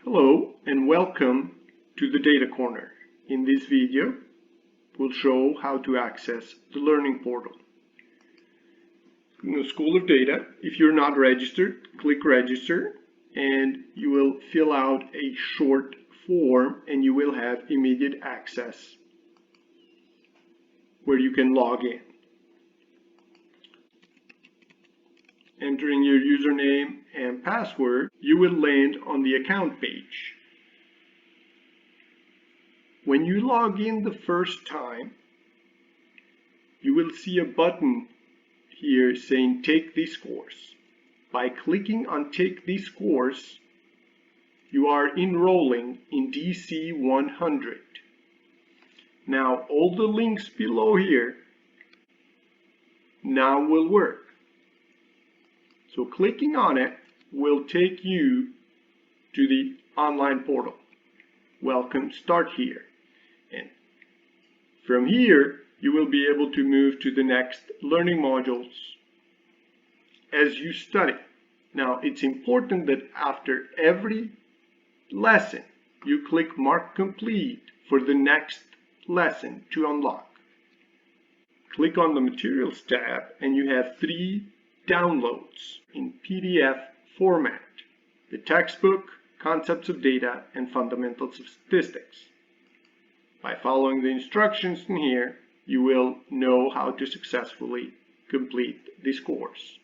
Hello and welcome to the Data Corner. In this video, we'll show how to access the Learning Portal. In the School of Data, if you're not registered, click Register and you will fill out a short form and you will have immediate access where you can log in. Entering your username and password, you will land on the account page. When you log in the first time, you will see a button here saying Take this course. By clicking on Take this course, you are enrolling in DC 100. Now all the links below here now will work. So clicking on it will take you to the online portal. Welcome, start here. And from here, you will be able to move to the next learning modules as you study. Now, it's important that after every lesson, you click Mark Complete for the next lesson to unlock. Click on the Materials tab and you have 3 downloads in PDF format: the textbook, Concepts of Data, and Fundamentals of Statistics. By following the instructions in here, you will know how to successfully complete this course.